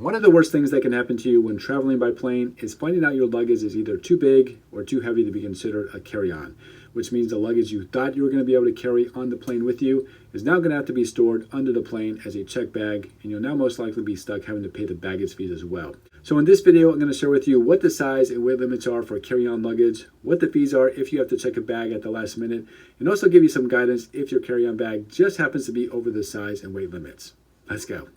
One of the worst things that can happen to you when traveling by plane is finding out your luggage is either too big or too heavy to be considered a carry-on, which means the luggage you thought you were going to be able to carry on the plane with you is now going to have to be stored under the plane as a check bag, and you'll now most likely be stuck having to pay the baggage fees as well. So in this video, I'm going to share with you what the size and weight limits are for carry-on luggage, what the fees are if you have to check a bag at the last minute, and also give you some guidance if your carry-on bag just happens to be over the size and weight limits. Let's go.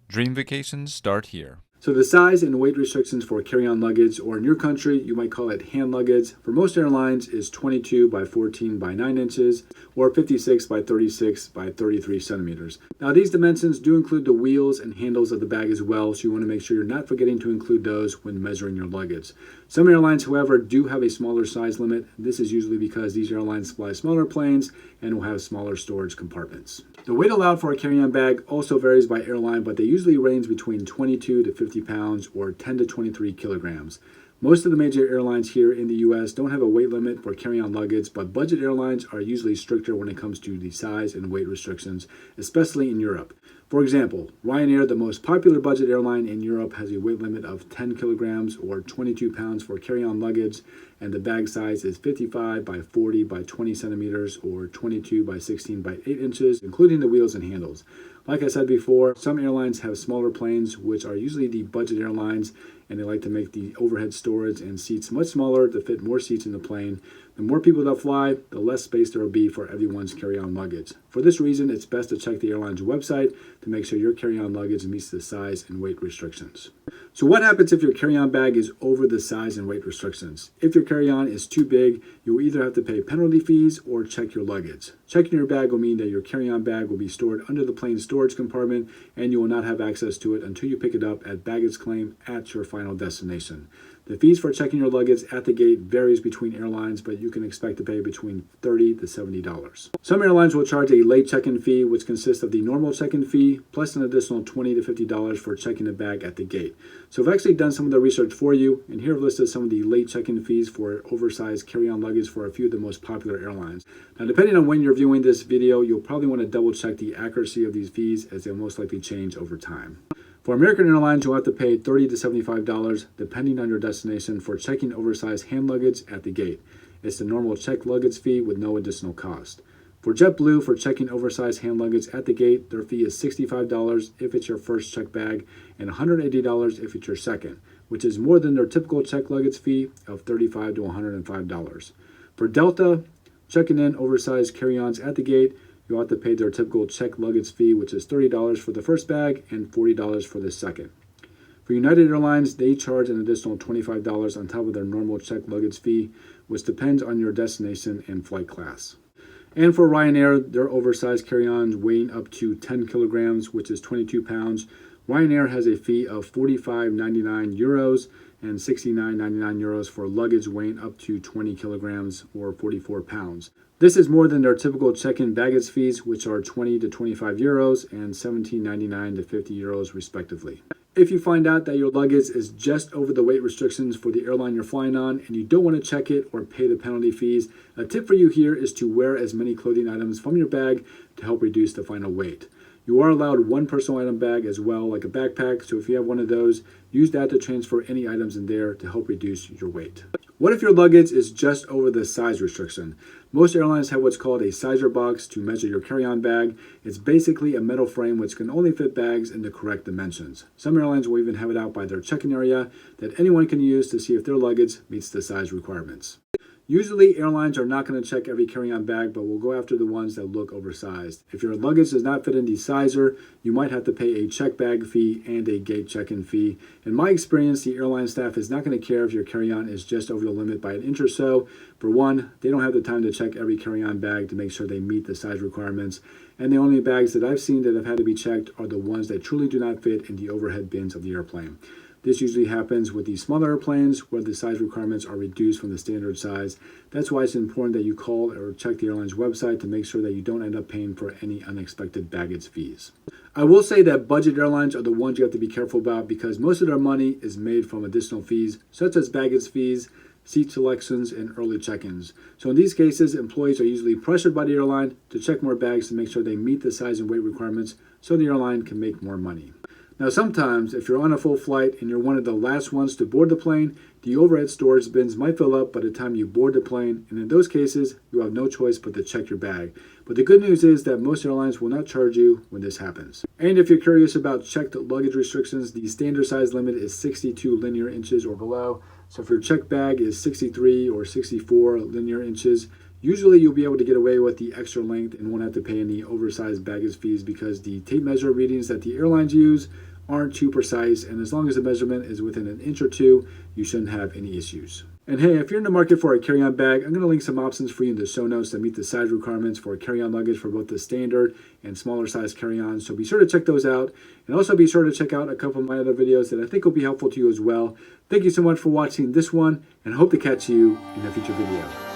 Dream vacations start here. So the size and weight restrictions for carry-on luggage, or in your country, you might call it hand luggage, for most airlines is 22 by 14 by 9 inches or 56 by 36 by 33 centimeters. Now these dimensions do include the wheels and handles of the bag as well, so you want to make sure you're not forgetting to include those when measuring your luggage. Some airlines, however, do have a smaller size limit. This is usually because these airlines fly smaller planes and will have smaller storage compartments. The weight allowed for a carry-on bag also varies by airline, but they usually range between 22 to 50 pounds or 10 to 23 kilograms. Most of the major airlines here in the US don't have a weight limit for carry-on luggage, but budget airlines are usually stricter when it comes to the size and weight restrictions, especially in Europe. For example, Ryanair, the most popular budget airline in Europe, has a weight limit of 10 kilograms or 22 pounds for carry-on luggage, and the bag size is 55 by 40 by 20 centimeters or 22 by 16 by 8 inches, including the wheels and handles. Like I said before, some airlines have smaller planes, which are usually the budget airlines, and they like to make the overhead storage and seats much smaller to fit more seats in the plane. The more people that fly, the less space there will be for everyone's carry-on luggage. For this reason, it's best to check the airline's website to make sure your carry-on luggage meets the size and weight restrictions. So what happens if your carry-on bag is over the size and weight restrictions? If your carry-on is too big, you will either have to pay penalty fees or check your luggage. Checking your bag will mean that your carry-on bag will be stored under the plane's storage compartment, and you will not have access to it until you pick it up at baggage claim at your final destination. The fees for checking your luggage at the gate varies between airlines, but you can expect to pay between $30 to $70. Some airlines will charge a late check-in fee, which consists of the normal check-in fee, plus an additional $20 to $50 for checking the bag at the gate. So I've actually done some of the research for you, and here I've listed some of the late check-in fees for oversized carry-on luggage for a few of the most popular airlines. Now, depending on when you're viewing this video, you'll probably want to double-check the accuracy of these fees, as they'll most likely change over time. For American Airlines, you'll have to pay $30 to $75, depending on your destination, for checking oversized hand luggage at the gate. It's the normal checked luggage fee with no additional cost. For JetBlue, for checking oversized hand luggage at the gate, their fee is $65 if it's your first check bag and $180 if it's your second, which is more than their typical check luggage fee of $35 to $105. For Delta, checking in oversized carry-ons at the gate, you'll have to pay their typical check luggage fee, which is $30 for the first bag and $40 for the second. For United Airlines, they charge an additional $25 on top of their normal check luggage fee, which depends on your destination and flight class. And for Ryanair, their oversized carry-ons weighing up to 10 kilograms, which is 22 pounds, Ryanair has a fee of €45.99 and €69.99 for luggage weighing up to 20 kilograms or 44 pounds. This is more than their typical check-in baggage fees, which are €20 to €25 and €17.99 to €50 respectively. If you find out that your luggage is just over the weight restrictions for the airline you're flying on and you don't want to check it or pay the penalty fees, a tip for you here is to wear as many clothing items from your bag to help reduce the final weight. You are allowed one personal item bag as well, like a backpack, so if you have one of those, use that to transfer any items in there to help reduce your weight. What if your luggage is just over the size restriction? Most airlines have what's called a sizer box to measure your carry-on bag. It's basically a metal frame which can only fit bags in the correct dimensions. Some airlines will even have it out by their check-in area that anyone can use to see if their luggage meets the size requirements. Usually, airlines are not going to check every carry-on bag, but will go after the ones that look oversized. If your luggage does not fit in the sizer, you might have to pay a check bag fee and a gate check-in fee. In my experience, the airline staff is not going to care if your carry-on is just over the limit by an inch or so. For one, they don't have the time to check every carry-on bag to make sure they meet the size requirements. And the only bags that I've seen that have had to be checked are the ones that truly do not fit in the overhead bins of the airplane. This usually happens with the smaller airplanes where the size requirements are reduced from the standard size. That's why it's important that you call or check the airline's website to make sure that you don't end up paying for any unexpected baggage fees. I will say that budget airlines are the ones you have to be careful about because most of their money is made from additional fees, such as baggage fees, seat selections, and early check-ins. So in these cases, employees are usually pressured by the airline to check more bags to make sure they meet the size and weight requirements so the airline can make more money. Now sometimes, if you're on a full flight and you're one of the last ones to board the plane, the overhead storage bins might fill up by the time you board the plane, and in those cases, you have no choice but to check your bag. But the good news is that most airlines will not charge you when this happens. And if you're curious about checked luggage restrictions, the standard size limit is 62 linear inches or below. So if your checked bag is 63 or 64 linear inches, usually you'll be able to get away with the extra length and won't have to pay any oversized baggage fees because the tape measure readings that the airlines use aren't too precise, and as long as the measurement is within an inch or two, you shouldn't have any issues. And hey, if you're in the market for a carry-on bag, I'm going to link some options for you in the show notes that meet the size requirements for carry-on luggage for both the standard and smaller size carry-ons. So be sure to check those out, and also be sure to check out a couple of my other videos that I think will be helpful to you as well. Thank you so much for watching this one, and I hope to catch you in a future video.